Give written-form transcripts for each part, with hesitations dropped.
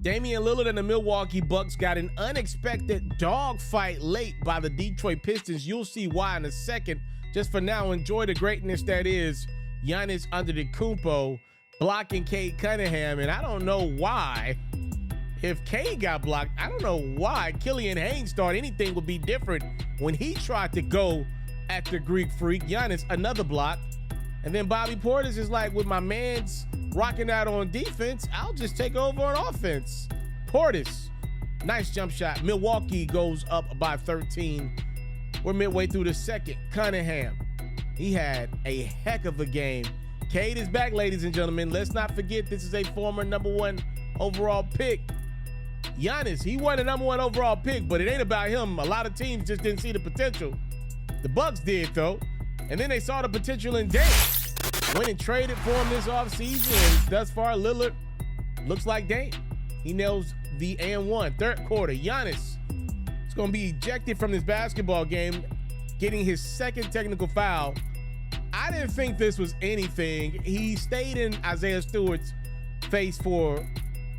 Damian Lillard and the Milwaukee Bucks got an unexpected dogfight late by the Detroit Pistons. You'll see why in a second. Just for now, enjoy the greatness that is Giannis Antetokounmpo blocking Cade Cunningham. And I don't know why, if Cade got blocked, I don't know why Killian Haynes thought anything would be different when he tried to go at the Greek Freak. Giannis, another block. And then Bobby Portis is like, with my man's rocking out on defense, I'll just take over on offense. Portis, nice jump shot. Milwaukee goes up by 13. We're midway through the second. Cunningham, he had a heck of a game. Cade is back, ladies and gentlemen. Let's not forget this is a former #1 overall pick. Giannis, he won a #1 overall pick, but it ain't about him. A lot of teams just didn't see the potential. The Bucks did, though. And then they saw the potential in Dame. Went and traded for him this offseason, and thus far, Lillard looks like Dame. He nails the and one. Third quarter, Giannis is going to be ejected from this basketball game, getting his second technical foul. I didn't think this was anything. He stayed in Isaiah Stewart's face for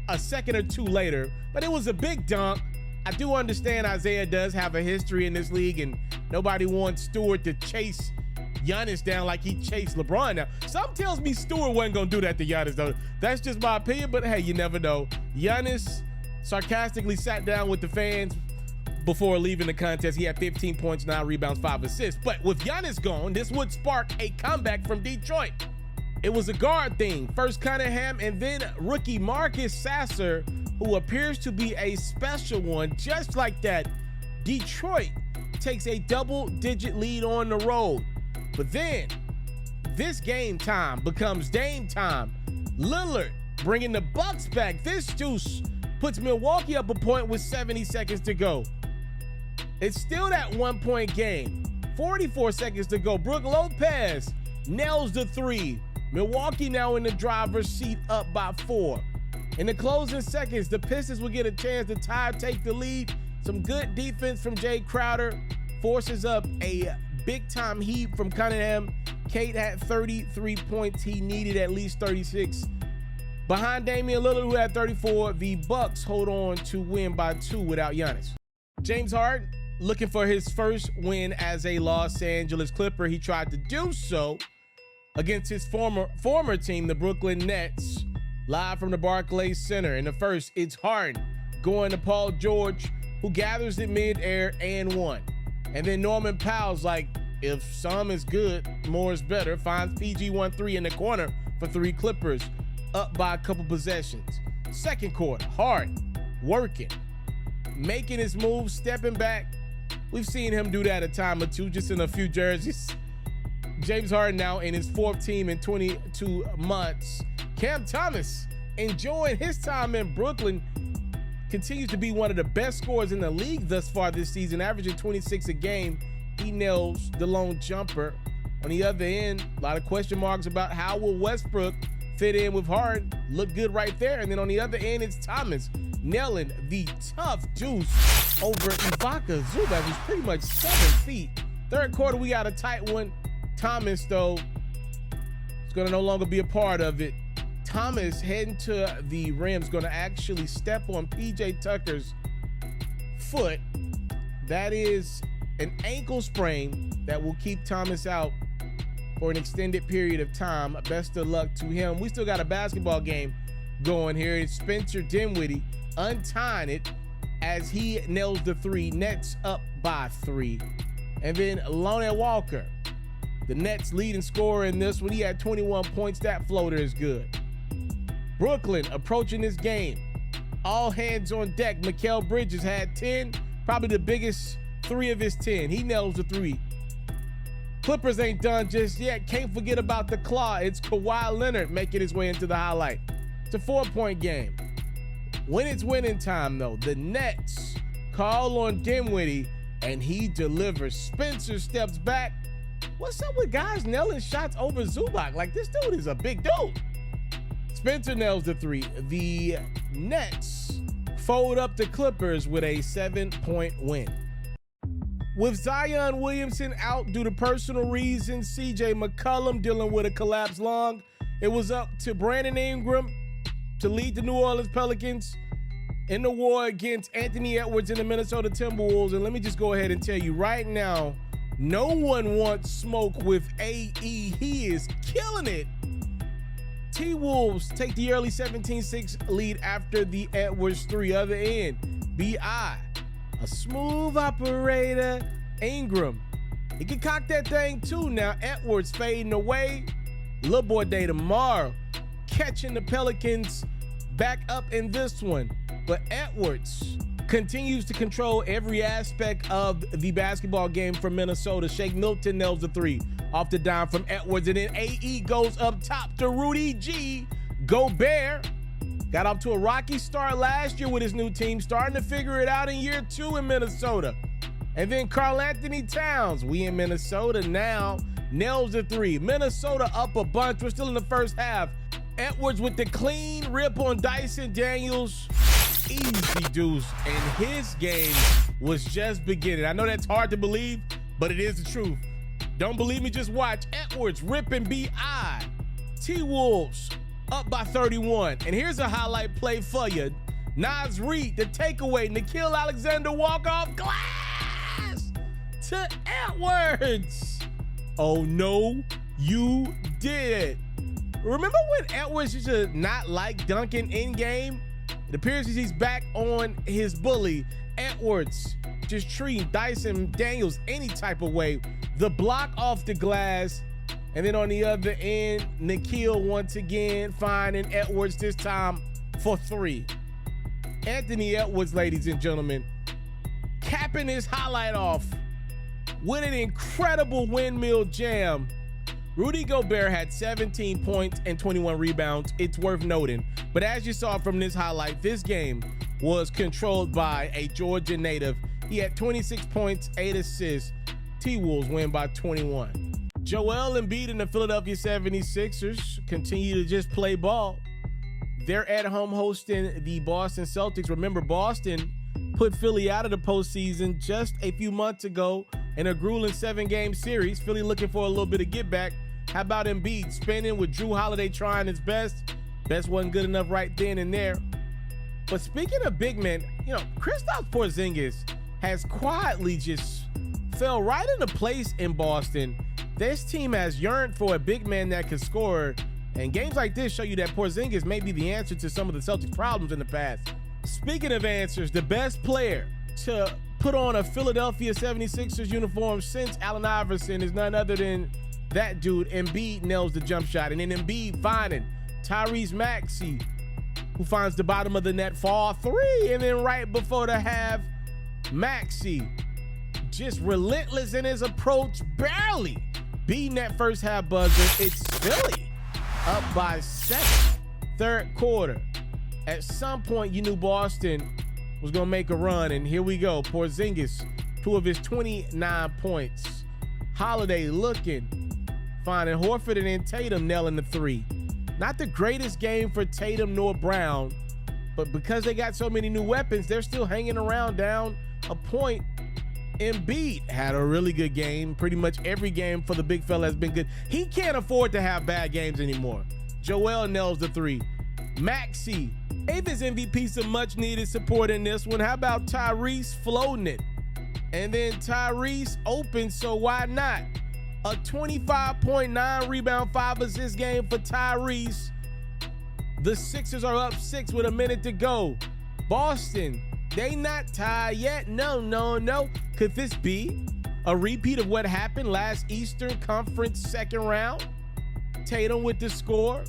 a second or two later, but it was a big dunk. I do understand Isaiah does have a history in this league, and nobody wants Stewart to chase Giannis down like he chased LeBron. Now, some tells me Stewart wasn't going to do that to Giannis, though. That's just my opinion, but hey, you never know. Giannis sarcastically sat down with the fans before leaving the contest. He had 15 points, 9 rebounds, 5 assists. But with Giannis gone, this would spark a comeback from Detroit. It was a guard thing. First Cunningham, and then rookie Marcus Sasser, who appears to be a special one. Just like that, Detroit takes a double-digit lead on the road. But then, this game time becomes Dame time. Lillard bringing the Bucks back. This juice puts Milwaukee up a point with 70 seconds to go. It's still that 1-point game. 44 seconds to go. Brook Lopez nails the three. Milwaukee now in the driver's seat, up by 4. In the closing seconds, the Pistons will get a chance to tie or take the lead. Some good defense from Jay Crowder forces up a big-time heat from Cunningham. Cade had 33 points. He needed at least 36. Behind Damian Lillard, who had 34, the Bucks hold on to win by 2 without Giannis. James Harden looking for his first win as a Los Angeles Clipper. He tried to do so against his former team, the Brooklyn Nets. Live from the Barclays Center. In the first, it's Harden going to Paul George, who gathers it mid-air and one. And then Norman Powell's like, if some is good, more is better. Finds PG-13 in the corner for 3 Clippers, up by a couple possessions. Second quarter, Harden working, making his move, stepping back. We've seen him do that a time or two, just in a few jerseys. James Harden now in his 4th team in 22 months. Cam Thomas enjoying his time in Brooklyn. Continues to be one of the best scorers in the league thus far this season, averaging 26 a game. He nails the lone jumper. On the other end, a lot of question marks about how will Westbrook fit in with Harden. Look good right there. And then on the other end, it's Thomas nailing the tough juice over Ivica Zubac, who's pretty much 7 feet. Third quarter, we got a tight one. Thomas, though, is going to no longer be a part of it. Thomas heading to the rim is going to actually step on PJ Tucker's foot. That is an ankle sprain that will keep Thomas out for an extended period of time. Best of luck to him. We still got a basketball game going here. It's Spencer Dinwiddie untying it as he nails the 3. Nets up by 3. And then Lonnie Walker, the Nets leading scorer in this one. He had 21 points. That floater is good. Brooklyn approaching this game. All hands on deck. Mikal Bridges had 10, probably the biggest 3 of his 10. He nails the 3. Clippers ain't done just yet. Can't forget about the claw. It's Kawhi Leonard making his way into the highlight. It's a 4-point game. When it's winning time, though, the Nets call on Dinwiddie, and he delivers. Spencer steps back. What's up with guys nailing shots over Zubac? Like, this dude is a big dude. Spencer nails the 3. The Nets fold up the Clippers with a 7-point win. With Zion Williamson out due to personal reasons, CJ McCollum dealing with a collapsed lung, it was up to Brandon Ingram to lead the New Orleans Pelicans in the war against Anthony Edwards and the Minnesota Timberwolves. And let me just go ahead and tell you right now, no one wants smoke with AE. He is killing it. T-Wolves take the early 17-6 lead after the Edwards three. Other end, B.I., a smooth operator. Ingram, he can cock that thing too now. Edwards fading away. Little boy day tomorrow, catching the Pelicans back up in this one. But Edwards continues to control every aspect of the basketball game for Minnesota. Shake Milton nails the three off the dime from Edwards, and then AE goes up top to Rudy G. Gobert got off to a rocky start last year with his new team, starting to figure it out in year two in Minnesota. And then Karl-Anthony Towns, we in Minnesota now, nails the three. Minnesota up a bunch. We're still in the first half. Edwards with the clean rip on Dyson Daniels. Easy deuce. And his game was just beginning. I know that's hard to believe, but it is the truth. Don't believe me? Just watch. Edwards ripping B.I. T-Wolves up by 31. And here's a highlight play for you. Naz Reid, the takeaway. Nickeil Alexander walk-off glass to Edwards. Oh, no, you did. Remember when Edwards used to not like dunking in-game? It appears as he's back on his bully. Edwards just treating Dyson Daniels any type of way. The block off the glass. And then on the other end, Nickeil once again finding Edwards, this time for three. Anthony Edwards, ladies and gentlemen, capping his highlight off with an incredible windmill jam. Rudy Gobert had 17 points and 21 rebounds. It's worth noting. But as you saw from this highlight, this game was controlled by a Georgia native. He had 26 points, 8 assists. T-Wolves win by 21. Joel Embiid and the Philadelphia 76ers continue to just play ball. They're at home hosting the Boston Celtics. Remember, Boston put Philly out of the postseason just a few months ago in a grueling 7-game series. Philly looking for a little bit of get back. How about Embiid spinning with Drew Holiday trying his best? Best wasn't good enough right then and there. But speaking of big men, Kristaps Porzingis has quietly just fell right into place in Boston. This team has yearned for a big man that can score, and games like this show you that Porzingis may be the answer to some of the Celtics' problems in the past. Speaking of answers, the best player to put on a Philadelphia 76ers uniform since Allen Iverson is none other than that dude. Embiid nails the jump shot, and then Embiid finding Tyrese Maxey, who finds the bottom of the net for three, and then right before the half, Maxey just relentless in his approach, barely beating that first half buzzer. It's Philly up by 7, third quarter. At some point, you knew Boston was going to make a run, and here we go. Porzingis, 2 of his 29 points. Holiday looking, finding Horford, and then Tatum nailing the three. Not the greatest game for Tatum nor Brown, but because they got so many new weapons, they're still hanging around down a point. Embiid had a really good game. Pretty much every game for the big fella has been good. He can't afford to have bad games anymore. Joel nails the three. Maxey gave his MVP some much needed support in this one. How about Tyrese floating it? And then Tyrese open, so why not? A 25.9 rebound, 5 assist game for Tyrese. The Sixers are up 6 with a minute to go. Boston, they not tied yet. No. Could this be a repeat of what happened last Eastern Conference second round? Tatum with the score.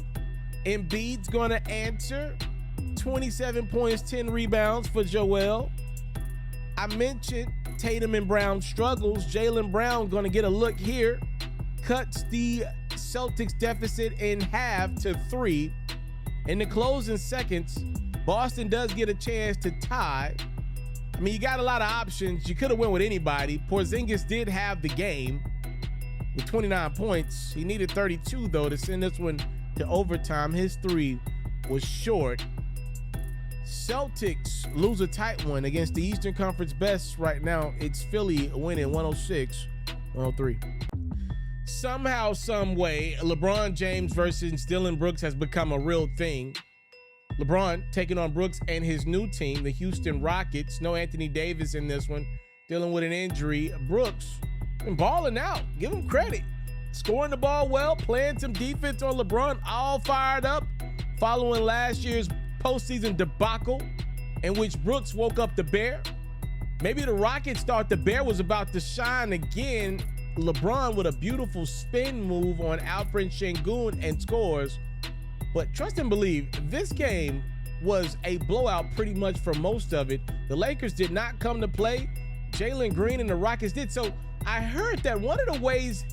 Embiid's gonna answer. 27 points, 10 rebounds for Joel. I mentioned Tatum and Brown struggles. Jaylen Brown gonna get a look here. Cuts the Celtics deficit in half to 3. In the closing seconds, Boston does get a chance to tie. I mean, you got a lot of options. You could have went with anybody. Porzingis did have the game with 29 points. He needed 32, though, to send this one to overtime. His 3 was short. Celtics lose a tight one against the Eastern Conference best right now. It's Philly winning 106-103. Somehow, some way, LeBron James versus Dillon Brooks has become a real thing. LeBron taking on Brooks and his new team, the Houston Rockets. No Anthony Davis in this one, dealing with an injury. Brooks been balling out. Give him credit. Scoring the ball well, playing some defense on LeBron, all fired up following last year's postseason debacle in which Brooks woke up the bear. Maybe the Rockets thought the bear was about to shine again. LeBron with a beautiful spin move on Alperen Sengun and scores. But trust and believe, this game was a blowout pretty much for most of it. The Lakers did not come to play. Jalen Green and the Rockets did. So I heard that one of the ways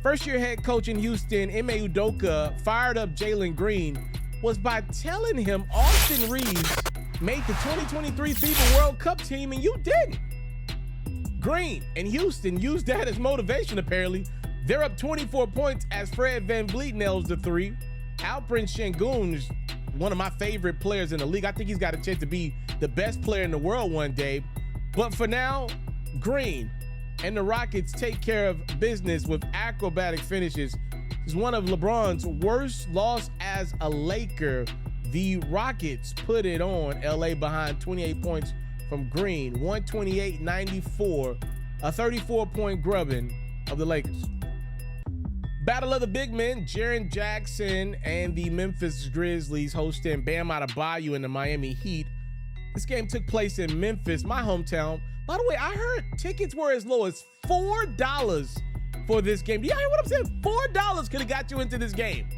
first-year head coach in Houston, Ime Udoka, fired up Jalen Green was by telling him Austin Reeves made the 2023 FIBA World Cup team and you didn't. Green and Houston used that as motivation, apparently. They're up 24 points as Fred VanVleet nails the three. Alperen Sengun is one of my favorite players in the league. I think he's got a chance to be the best player in the world one day. But for now, Green and the Rockets take care of business with acrobatic finishes. It's one of LeBron's worst loss as a Laker. The Rockets put it on LA behind 28 points from Green, 128-94, a 34-point grubbing of the Lakers. Battle of the big men, Jaren Jackson and the Memphis Grizzlies hosting Bam Adebayo and the Miami Heat. This game took place in Memphis, my hometown. By the way, I heard tickets were as low as $4 for this game. Do y'all hear what I'm saying? $4 could have got you into this game.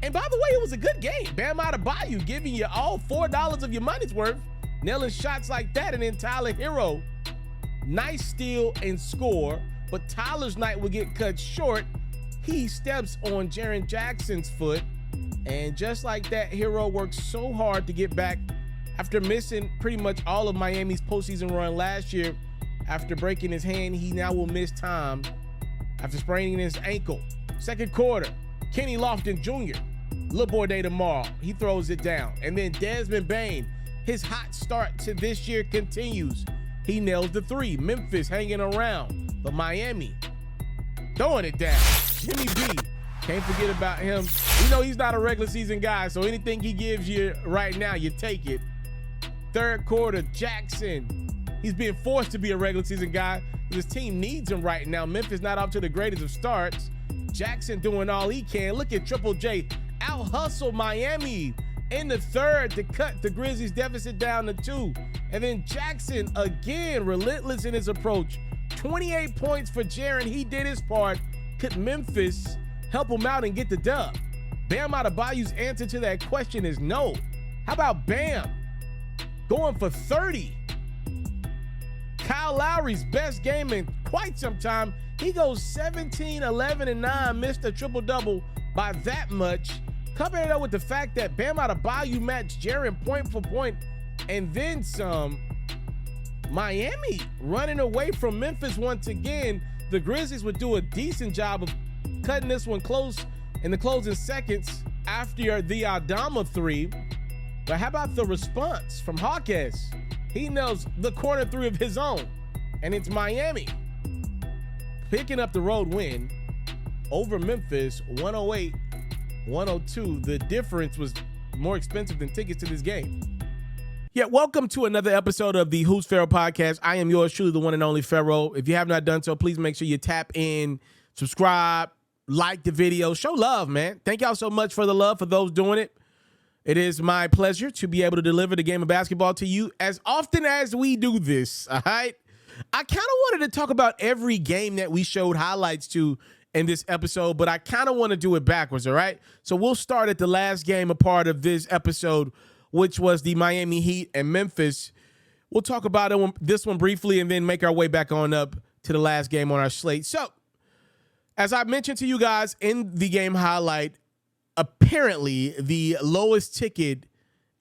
And by the way, it was a good game. Bam Adebayo giving you all $4 of your money's worth, nailing shots like that. And then Tyler Hero, nice steal and score, but Tyler's night will get cut short. He steps on Jaren Jackson's foot, and just like that, Hero works so hard to get back after missing pretty much all of Miami's postseason run last year. After breaking his hand, he now will miss time after spraining his ankle. Second quarter, Kenny Lofton Jr., Lil Boy Day tomorrow, he throws it down. And then Desmond Bane, his hot start to this year continues. He nails the three. Memphis hanging around, but Miami throwing it down. Jimmy B, can't forget about him. You know he's not a regular season guy, so anything he gives you right now, you take it. Third quarter, Jackson, he's being forced to be a regular season guy. His team needs him right now. Memphis not off to the greatest of starts. Jackson doing all he can. Look at Triple J out-hustle Miami in the third to cut the Grizzlies deficit down to 2. And then Jackson, again, relentless in his approach. 28 points for Jaren. He did his part. Could Memphis help him out and get the dub? Bam Adebayo's answer to that question is no. How about Bam going for 30? Kyle Lowry's best game in quite some time. He goes 17, 11, and 9, missed a triple-double by that much. Couple it up with the fact that Bam Adebayo matched Jaren point for point and then some. Miami running away from Memphis once again. The Grizzlies would do a decent job of cutting this one close in the closing seconds after the Adama three. But how about the response from Hawkes? He nails the corner three of his own, and it's Miami picking up the road win over Memphis, 108-102. The difference was more expensive than tickets to this game. Yeah, welcome to another episode of the Who's Ferro podcast. I am yours truly, the one and only Ferro. If you have not done so, please make sure you tap in, subscribe, like the video, show love, man. Thank y'all so much for the love for those doing it. It is my pleasure to be able to deliver the game of basketball to you as often as we do this, all right? I kind of wanted to talk about every game that we showed highlights to in this episode, but I kind of want to do it backwards, all right? So we'll start at the last game, a part of this episode, which was the Miami Heat and Memphis. We'll talk about this one briefly and then make our way back on up to the last game on our slate. So, as I mentioned to you guys in the game highlight, apparently the lowest ticket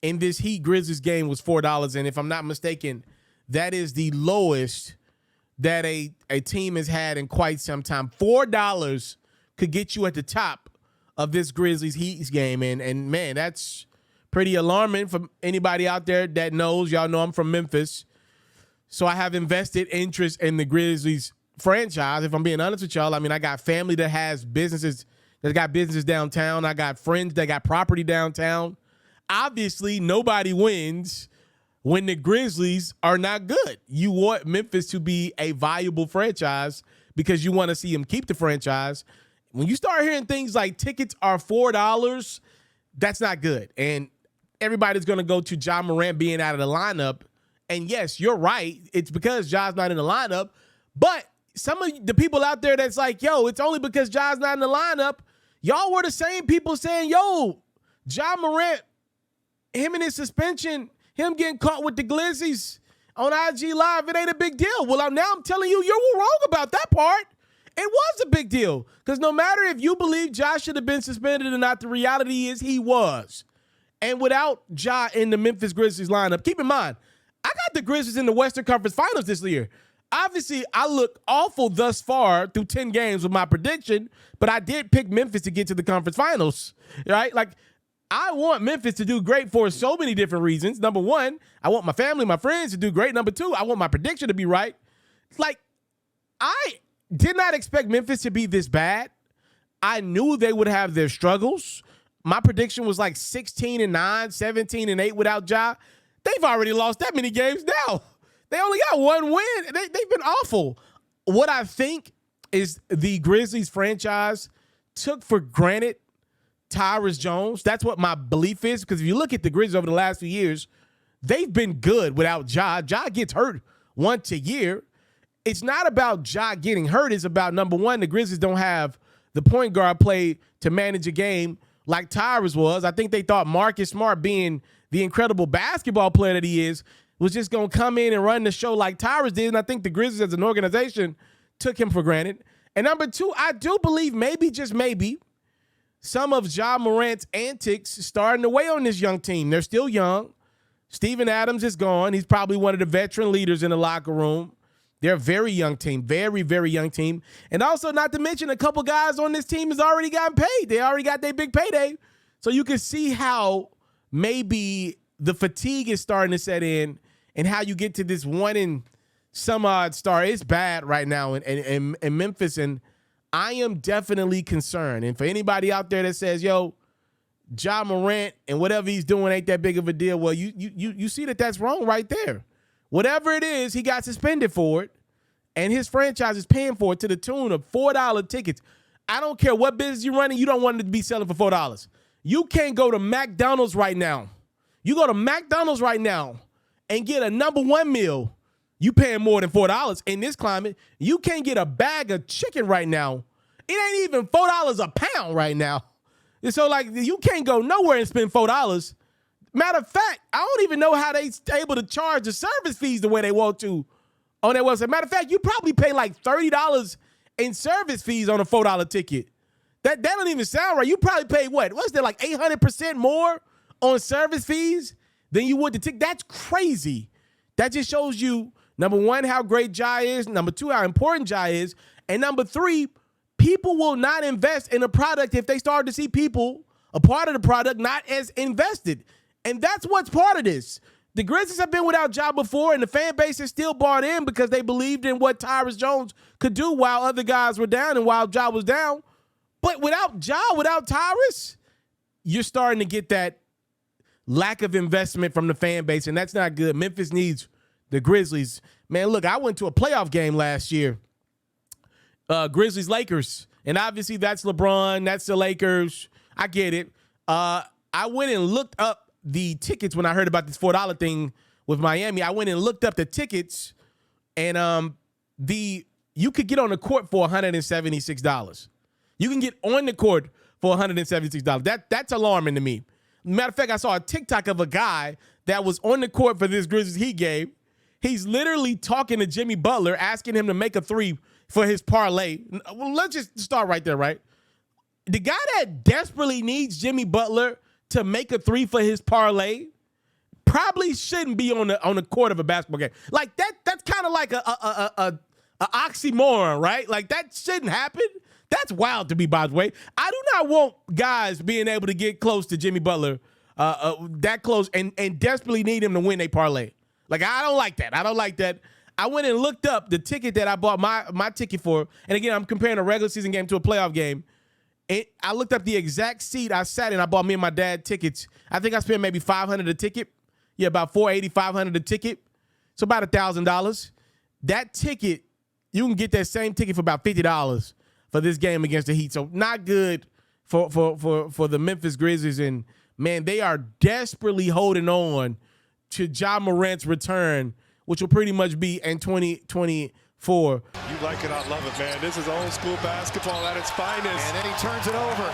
in this Heat Grizzlies game was $4. And if I'm not mistaken, that is the lowest that a team has had in quite some time. $4 could get you at the top of this Grizzlies Heat game. And man, that's pretty alarming for anybody out there that knows. Y'all know I'm from Memphis. So I have invested interest in the Grizzlies franchise. If I'm being honest with y'all, I mean, I got family that has businesses, that got businesses downtown. I got friends that got property downtown. obviously nobody wins when the Grizzlies are not good. You want Memphis to be a viable franchise because you want to see them keep the franchise. When you start hearing things like tickets are $4, that's not good. And everybody's going to go to Ja Morant being out of the lineup. And yes, you're right. It's because Ja's not in the lineup. But some of the people out there that's like, yo, it's only because Ja's not in the lineup. Y'all were the same people saying, yo, Ja Morant, him and his suspension, him getting caught with the Grizzlies on IG Live, it ain't a big deal. Well, now I'm telling you, you're wrong about that part. It was a big deal because no matter if you believe Ja should have been suspended or not, the reality is he was. And without Ja in the Memphis Grizzlies lineup, keep in mind, I got the Grizzlies in the Western Conference Finals this year. Obviously, I look awful thus far through 10 games with my prediction, but I did pick Memphis to get to the conference finals, right? Like, I want Memphis to do great for so many different reasons. Number one, I want my family, my friends to do great. Number two, I want my prediction to be right. Like, I did not expect Memphis to be this bad. I knew they would have their struggles. My prediction was like 16-9, 17-8 without Ja. They've already lost that many games now. They only got one win. They've been awful. What I think is the Grizzlies franchise took for granted Tyrus Jones. That's what my belief is, because if you look at the Grizzlies over the last few years, they've been good without Ja. Ja gets hurt once a year. It's not about Ja getting hurt. It's about, number one, the Grizzlies don't have the point guard play to manage a game like Tyrus was. I think they thought Marcus Smart, being the incredible basketball player that he is, was just going to come in and run the show like Tyrus did. And I think the Grizzlies as an organization took him for granted. And number two, I do believe maybe, just maybe, some of Ja Morant's antics starting to weigh on this young team. They're still young. Steven Adams is gone. He's probably one of the veteran leaders in the locker room. They're a very young team, very, very young team. And also, not to mention, a couple guys on this team has already gotten paid. They already got their big payday. So you can see how maybe the fatigue is starting to set in and how you get to this one and some odd star. It's bad right now in Memphis, and I am definitely concerned. And for anybody out there that says, yo, Ja Morant and whatever he's doing ain't that big of a deal, well, you see that that's wrong right there. Whatever it is, he got suspended for it, and his franchise is paying for it to the tune of $4 tickets. I don't care what business you're running, you don't want it to be selling for $4. You can't go to McDonald's right now. You go to McDonald's right now and get a number one meal, you paying more than $4 in this climate. You can't get a bag of chicken right now. It ain't even $4 a pound right now. And so, like, you can't go nowhere and spend $4. Matter of fact, I don't even know how they able to charge the service fees the way they want to on their website. Matter of fact, you probably pay like $30 in service fees on a $4 ticket. That don't even sound right. You probably pay what? What's that, like 800% more on service fees than you would the ticket? That's crazy. That just shows you, number one, how great Ja is. Number two, how important Ja is. And number three, people will not invest in a product if they start to see people, a part of the product, not as invested. And that's what's part of this. The Grizzlies have been without Ja before, and the fan base is still bought in because they believed in what Tyrus Jones could do while other guys were down and while Ja was down. But without Ja, without Tyrus, you're starting to get that lack of investment from the fan base, and that's not good. Memphis needs the Grizzlies. Man, look, I went to a playoff game last year, Grizzlies-Lakers, and obviously that's LeBron, that's the Lakers. I get it. I went and looked up the tickets when I heard about this $4 thing with Miami. I went and looked up the tickets, and you could get on the court for $176. You can get on the court for $176. That's alarming to me. Matter of fact, I saw a TikTok of a guy that was on the court for this Grizzlies Heat game. He's literally talking to Jimmy Butler, asking him to make a three for his parlay. Well, let's just start right there, right? The guy that desperately needs Jimmy Butler to make a three for his parlay probably shouldn't be on the court of a basketball game. Like that's kind of like a oxymoron, right? Like that shouldn't happen. That's wild to me, by the way. I do not want guys being able to get close to Jimmy Butler, that close, and desperately need him to win a parlay. Like, I don't like that. I don't like that. I went and looked up the ticket that I bought my ticket for, and again, I'm comparing a regular season game to a playoff game. I looked up the exact seat I sat in. I bought me and my dad tickets. I think I spent maybe $500 a ticket. Yeah, about $480, $500 a ticket. So about $1,000. That ticket, you can get that same ticket for about $50 for this game against the Heat. So not good for the Memphis Grizzlies. And, man, they are desperately holding on to Ja Morant's return, which will pretty much be in 2024. You like it, I love it, man. This is old school basketball at its finest. And then he turns it over.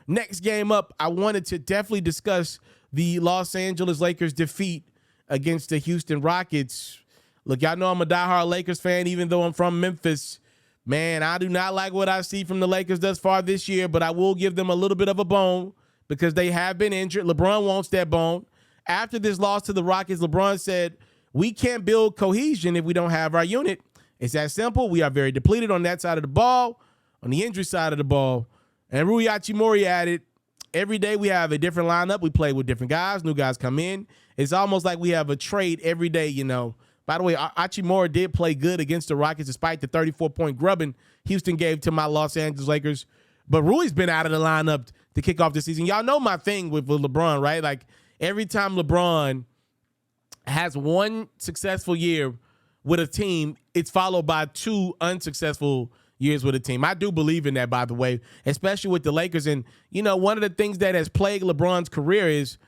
Next game up, I wanted to definitely discuss the Los Angeles Lakers defeat against the Houston Rockets. Look, y'all know I'm a diehard Lakers fan, even though I'm from Memphis. Man, I do not like what I see from the Lakers thus far this year, but I will give them a little bit of a bone because they have been injured. LeBron wants that bone. After this loss to the Rockets, LeBron said, we can't build cohesion if we don't have our unit. It's that simple. We are very depleted on that side of the ball, on the injury side of the ball. And Rui Hachimura added, every day we have a different lineup. We play with different guys. New guys come in. It's almost like we have a trade every day, you know. By the way, Hachimura did play good against the Rockets despite the 34-point grubbing Houston gave to my Los Angeles Lakers. But Rui's been out of the lineup to kick off the season. Y'all know my thing with LeBron, right? Like, every time LeBron has one successful year with a team, it's followed by two unsuccessful years with a team. I do believe in that, by the way, especially with the Lakers. And, you know, one of the things that has plagued LeBron's career is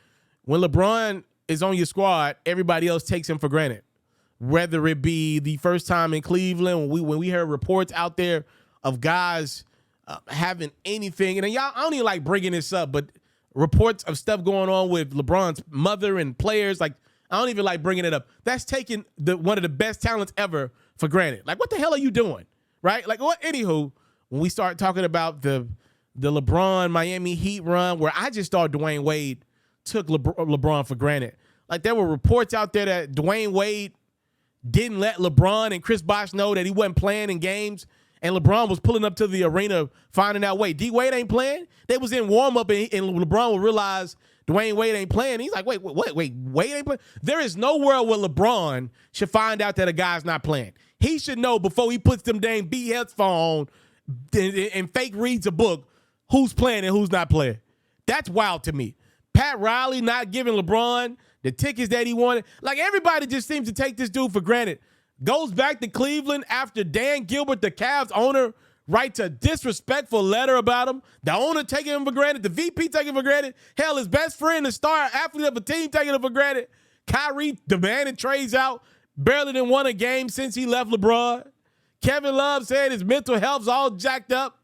when LeBron is on your squad, everybody else takes him for granted. Whether it be the first time in Cleveland, when we heard reports out there of guys having anything, and y'all, I don't even like bringing this up, but reports of stuff going on with LeBron's mother and players, like, I don't even like bringing it up. That's taking one of the best talents ever for granted. Like, what the hell are you doing? Right? Like, what? Anywho, when we start talking about the LeBron Miami Heat run, where I just thought Dwayne Wade took LeBron for granted. Like, there were reports out there that Dwayne Wade didn't let LeBron and Chris Bosh know that he wasn't playing in games, and LeBron was pulling up to the arena finding out, wait, D-Wade ain't playing? They was in warm-up, and LeBron would realize Dwayne Wade ain't playing. He's like, wait, Wade ain't playing? There is no world where LeBron should find out that a guy's not playing. He should know before he puts them dang B headphones on and fake reads a book who's playing and who's not playing. That's wild to me. Pat Riley not giving LeBron the tickets that he wanted. Like, everybody just seems to take this dude for granted. Goes back to Cleveland after Dan Gilbert, the Cavs owner, writes a disrespectful letter about him. The owner taking him for granted. The VP taking him for granted. Hell, his best friend, the star athlete of a team, taking him for granted. Kyrie demanding trades out. Barely done won a game since he left LeBron. Kevin Love said his mental health's all jacked up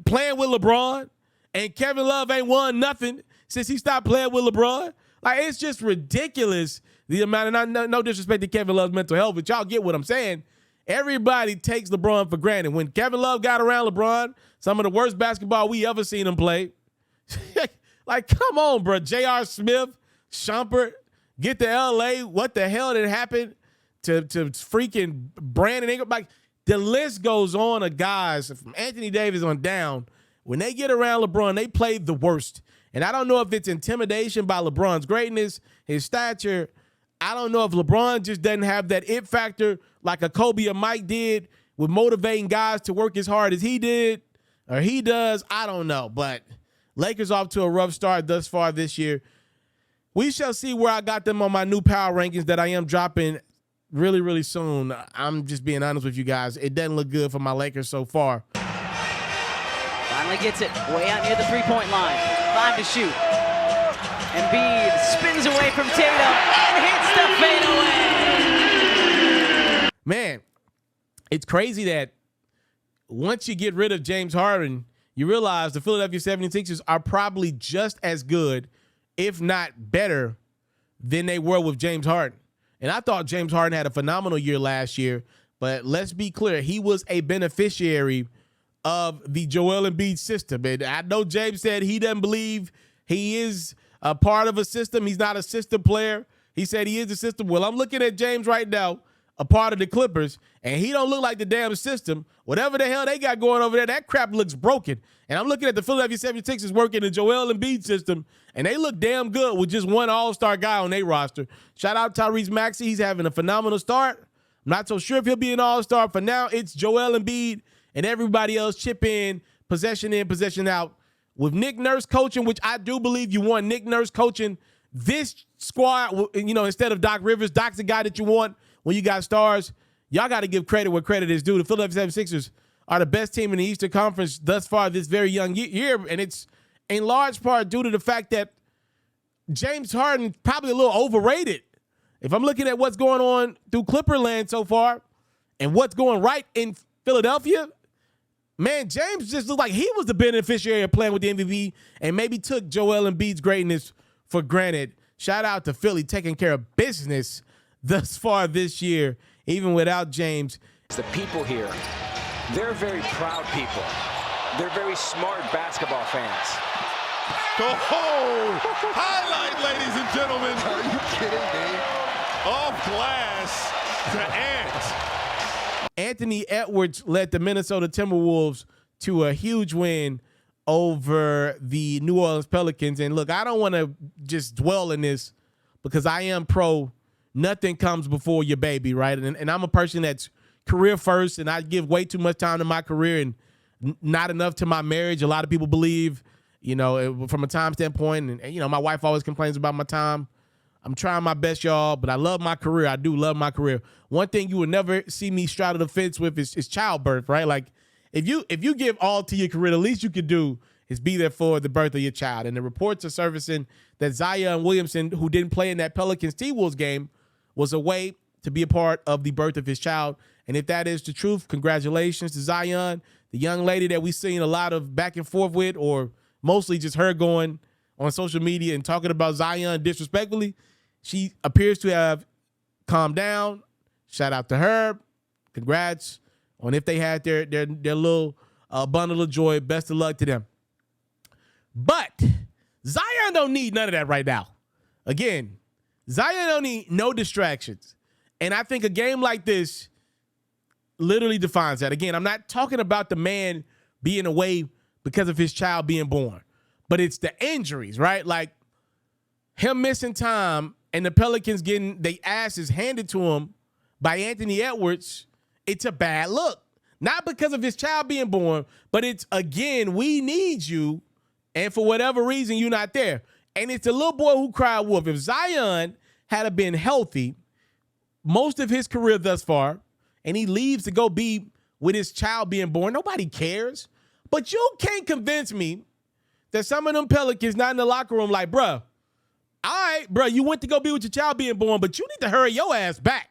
playing with LeBron. And Kevin Love ain't won nothing since he stopped playing with LeBron. Like, it's just ridiculous, the amount. And no disrespect to Kevin Love's mental health, but y'all get what I'm saying. Everybody takes LeBron for granted. When Kevin Love got around LeBron, some of the worst basketball we ever seen him play. Like, come on, bro. J.R. Smith, Shumpert, get to L.A. What the hell did happen to freaking Brandon Ingram? Like, the list goes on of guys from Anthony Davis on down. When they get around LeBron, they play the worst. And I don't know if it's intimidation by LeBron's greatness, his stature. I don't know if LeBron just doesn't have that it factor like a Kobe or Mike did with motivating guys to work as hard as he did or he does. I don't know. But Lakers off to a rough start thus far this year. We shall see where I got them on my new power rankings that I am dropping really, really soon. I'm just being honest with you guys. It doesn't look good for my Lakers so far. Finally gets it way out near the three-point line. 5 to shoot. Embiid spins away from Tatum and hits the fadeaway. Man, it's crazy that once you get rid of James Harden, you realize the Philadelphia 76ers are probably just as good, if not better, than they were with James Harden. And I thought James Harden had a phenomenal year last year, but let's be clear, he was a beneficiary of the Joel Embiid system. And I know James said he doesn't believe he is a part of a system. He's not a system player. He said he is the system. Well, I'm looking at James right now, a part of the Clippers, and he don't look like the damn system. Whatever the hell they got going over there, that crap looks broken. And I'm looking at the Philadelphia 76ers working the Joel Embiid system, and they look damn good with just one all-star guy on their roster. Shout out Tyrese Maxey. He's having a phenomenal start. I'm not so sure if he'll be an all-star. For now, it's Joel Embiid and everybody else chip in, possession out. With Nick Nurse coaching, which I do believe you want Nick Nurse coaching this squad, instead of Doc Rivers. Doc's the guy that you want when you got stars. Y'all got to give credit where credit is due. The Philadelphia 76ers are the best team in the Eastern Conference thus far this very young year, and it's in large part due to the fact that James Harden probably a little overrated. If I'm looking at what's going on through Clipperland so far and what's going right in Philadelphia, man, James just looked like he was the beneficiary of playing with the MVP and maybe took Joel Embiid's greatness for granted. Shout out to Philly taking care of business thus far this year, even without James. The people here, they're very proud people. They're very smart basketball fans. Oh, highlight, ladies and gentlemen. Are you kidding me? Off glass to Ant. Anthony Edwards led the Minnesota Timberwolves to a huge win over the New Orleans Pelicans. And look, I don't want to just dwell in this because I am pro nothing comes before your baby, right? And I'm a person that's career first, and I give way too much time to my career and not enough to my marriage. A lot of people believe, from a time standpoint, and my wife always complains about my time. I'm trying my best, y'all, but I love my career. I do love my career. One thing you will never see me straddle the fence with is childbirth, right? Like, if you give all to your career, the least you could do is be there for the birth of your child. And the reports are surfacing that Zion Williamson, who didn't play in that Pelicans T-Wolves game, was away to be a part of the birth of his child. And if that is the truth, congratulations to Zion, the young lady that we've seen a lot of back and forth with, or mostly just her going on social media and talking about Zion disrespectfully. She appears to have calmed down. Shout out to her. Congrats on if they had their little bundle of joy. Best of luck to them. But Zion don't need none of that right now. Again, Zion don't need no distractions. And I think a game like this literally defines that. Again, I'm not talking about the man being away because of his child being born, but it's the injuries, right? Like him missing time and the Pelicans getting their asses handed to him by Anthony Edwards. It's a bad look. Not because of his child being born, but it's, again, we need you, and for whatever reason, you're not there. And it's the little boy who cried wolf. If Zion had been healthy most of his career thus far, and he leaves to go be with his child being born, nobody cares. But you can't convince me that some of them Pelicans not in the locker room like, bruh, all right, bruh, you went to go be with your child being born, but you need to hurry your ass back.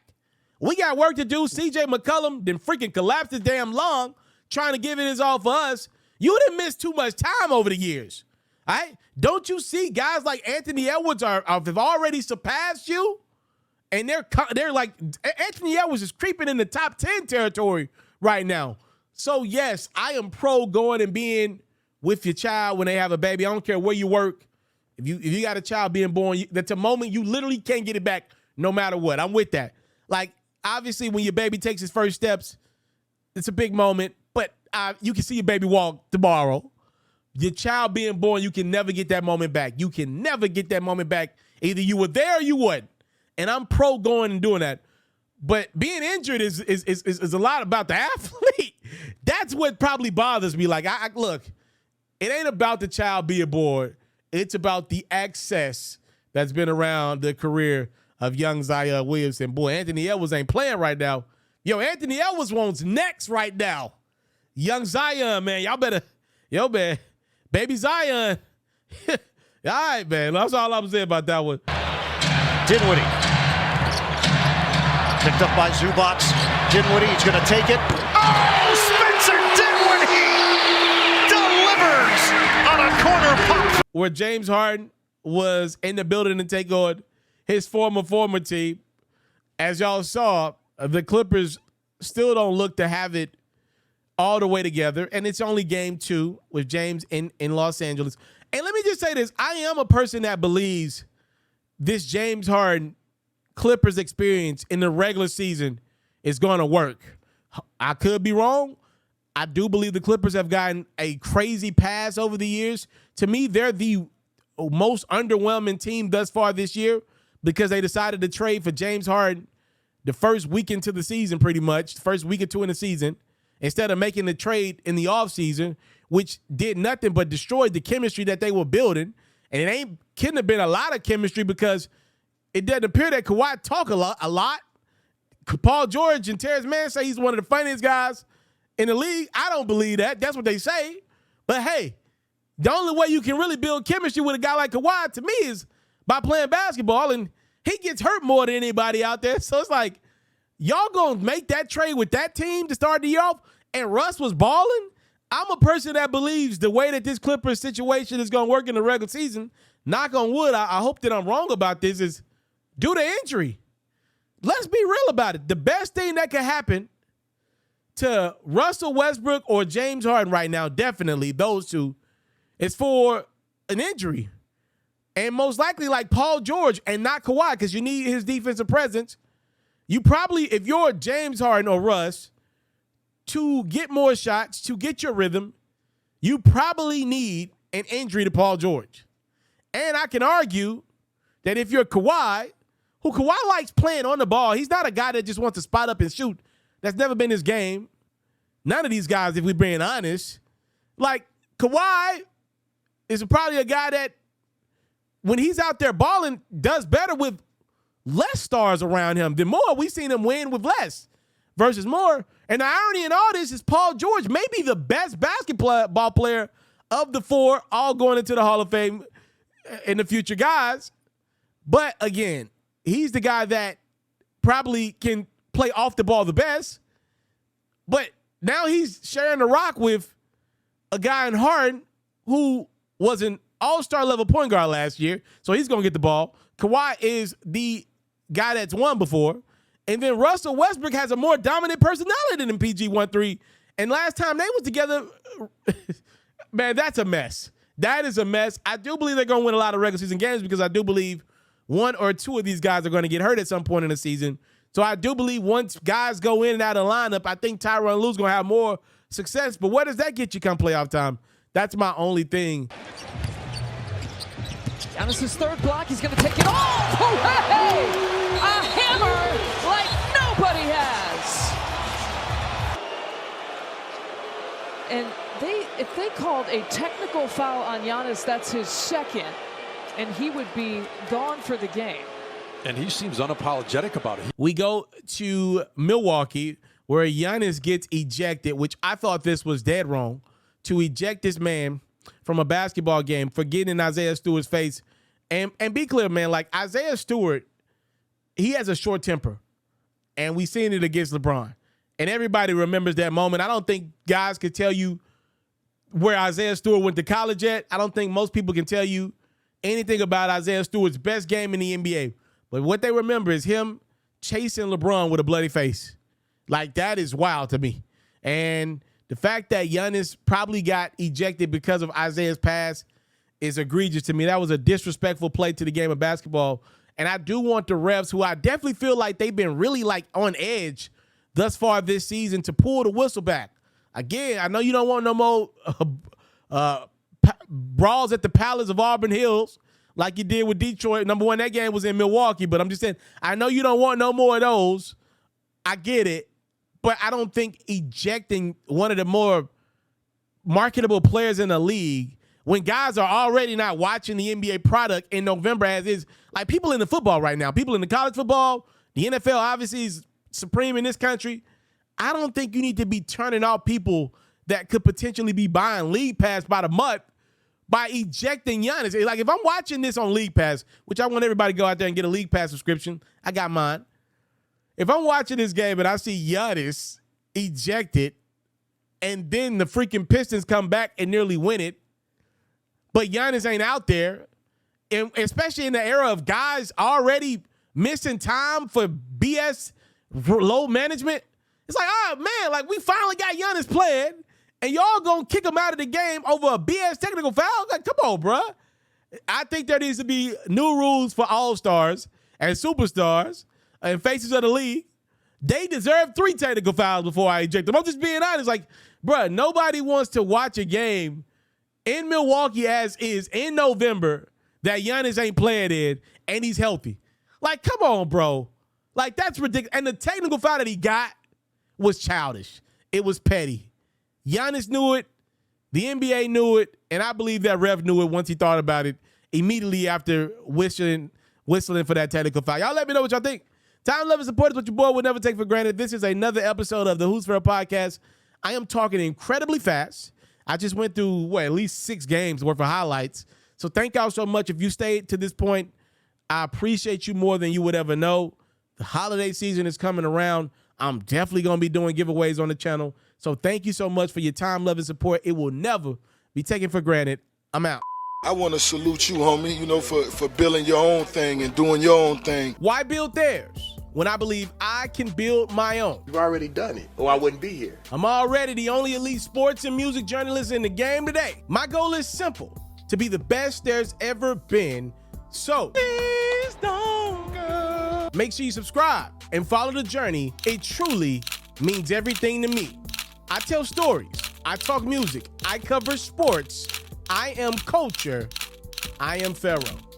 We got work to do. CJ McCollum then freaking collapsed his damn lung trying to give it his all for us. You didn't miss too much time over the years. All right? Don't you see guys like Anthony Edwards have already surpassed you? And they're like, Anthony Edwards is creeping in the top 10 territory right now. So, yes, I am pro going and being with your child when they have a baby. I don't care where you work. If you got a child being born, that's a moment you literally can't get it back no matter what. I'm with that. Like, obviously, when your baby takes his first steps, it's a big moment. But you can see your baby walk tomorrow. Your child being born, you can never get that moment back. You can never get that moment back. Either you were there or you wouldn't. And I'm pro going and doing that. But being injured is a lot about the athlete. That's what probably bothers me. Like, look, it ain't about the child being born. It's about the access that's been around the career of young Zion Williamson. Boy, Anthony Edwards ain't playing right now. Yo, Anthony Edwards wants next right now. Young Zion, man, y'all better, baby Zion. All right, man. That's all I'm saying about that one. Dinwiddie. Picked up by Zubac. Dinwiddie, he's going to take it. Oh, Spencer Dinwiddie delivers on a corner pop. Where James Harden was in the building to take on his former team. As y'all saw, the Clippers still don't look to have it all the way together, and it's only game 2 with James in Los Angeles. And let me just say this. I am a person that believes this James Harden Clippers experience in the regular season is going to work. I could be wrong. I do believe the Clippers have gotten a crazy pass over the years. To me, they're the most underwhelming team thus far this year because they decided to trade for James Harden the first week into the season, pretty much, the first week or two in the season. instead of making the trade in the offseason, which did nothing but destroyed the chemistry that they were building. And it couldn't have been a lot of chemistry because it doesn't appear that Kawhi talk a lot. Paul George and Terrence Mann say he's one of the funniest guys in the league. I don't believe that. That's what they say. But hey, the only way you can really build chemistry with a guy like Kawhi, to me, is by playing basketball. And he gets hurt more than anybody out there. So it's like, y'all gonna make that trade with that team to start the year off, and Russ was balling? I'm a person that believes the way that this Clippers situation is gonna work in the regular season, knock on wood, I hope that I'm wrong about this, is due to injury. Let's be real about it. The best thing that could happen to Russell Westbrook or James Harden right now, definitely those two, is for an injury. And most likely like Paul George and not Kawhi, because you need his defensive presence. You probably, if you're James Harden or Russ, to get more shots, to get your rhythm, you probably need an injury to Paul George. And I can argue that if you're Kawhi, who Kawhi likes playing on the ball, he's not a guy that just wants to spot up and shoot. That's never been his game. None of these guys, if we're being honest. Like, Kawhi is probably a guy that, when he's out there balling, does better with less stars around him. The more we've seen him win with less versus more. And the irony in all this is Paul George may be the best basketball player of the four, all going into the Hall of Fame in the future guys. But again, he's the guy that probably can play off the ball the best. But now he's sharing the rock with a guy in Harden who was an all-star level point guard last year, so he's going to get the ball. Kawhi is the guy that's won before. And then Russell Westbrook has a more dominant personality than PG-13. And last time they was together, man, that's a mess. That is a mess. I do believe they're going to win a lot of regular season games because I do believe one or two of these guys are going to get hurt at some point in the season. So I do believe once guys go in and out of the lineup, I think Tyronn Lue's going to have more success. But what does that get you come playoff time? That's my only thing. Giannis' third block, he's going to take it off. Hooray! A hammer like nobody has. And if they called a technical foul on Giannis, that's his second, and he would be gone for the game. And he seems unapologetic about it. We go to Milwaukee, where Giannis gets ejected, which I thought this was dead wrong, to eject this man from a basketball game for getting in Isaiah Stewart's face. And be clear, man, like Isaiah Stewart, he has a short temper. And we seen it against LeBron. And everybody remembers that moment. I don't think guys could tell you where Isaiah Stewart went to college at. I don't think most people can tell you anything about Isaiah Stewart's best game in the NBA. But what they remember is him chasing LeBron with a bloody face. Like, that is wild to me. And the fact that Giannis probably got ejected because of Isaiah's pass is egregious to me. That was a disrespectful play to the game of basketball. And I do want the refs, who I definitely feel like they've been really like on edge thus far this season, to pull the whistle back. Again, I know you don't want no more brawls at the Palace of Auburn Hills like you did with Detroit. Number one, that game was in Milwaukee, but I'm just saying, I know you don't want no more of those. I get it. But I don't think ejecting one of the more marketable players in the league when guys are already not watching the NBA product in November, as is, like people in the football right now, people in the college football, the NFL obviously is supreme in this country. I don't think you need to be turning off people that could potentially be buying League Pass by the month by ejecting Giannis. Like, if I'm watching this on League Pass, which I want everybody to go out there and get a League Pass subscription, I got mine. If I'm watching this game and I see Giannis ejected and then the freaking Pistons come back and nearly win it, but Giannis ain't out there, and especially in the era of guys already missing time for BS load management, it's like, oh, man, like we finally got Giannis playing, and y'all gonna kick him out of the game over a BS technical foul? Like, come on, bruh. I think there needs to be new rules for all-stars and superstars and faces of the league. They deserve 3 technical fouls before I eject them. I'm just being honest. Like, bruh, nobody wants to watch a game in Milwaukee as is in November that Giannis ain't playing in and he's healthy. Like, come on, bro. Like, that's ridiculous. And the technical foul that he got was childish. it was petty. Giannis knew it, the NBA knew it, and I believe that ref knew it once he thought about it immediately after whistling for that technical foul. Y'all let me know what y'all think. Time, love, and support is what your boy will never take for granted. This is another episode of the Who's Ferro podcast. I am talking incredibly fast. I just went through, at least 6 games worth of highlights. So thank y'all so much. If you stayed to this point, I appreciate you more than you would ever know. The holiday season is coming around. I'm definitely going to be doing giveaways on the channel. So thank you so much for your time, love, and support. It will never be taken for granted. I'm out. I want to salute you, homie, for building your own thing and doing your own thing. Why build theirs when I believe I can build my own? You've already done it, or I wouldn't be here. I'm already the only elite sports and music journalist in the game today. My goal is simple, to be the best there's ever been. So please don't go. Make sure you subscribe and follow the journey. It truly means everything to me. I tell stories. I talk music. I cover sports. I am culture. I am Ferro.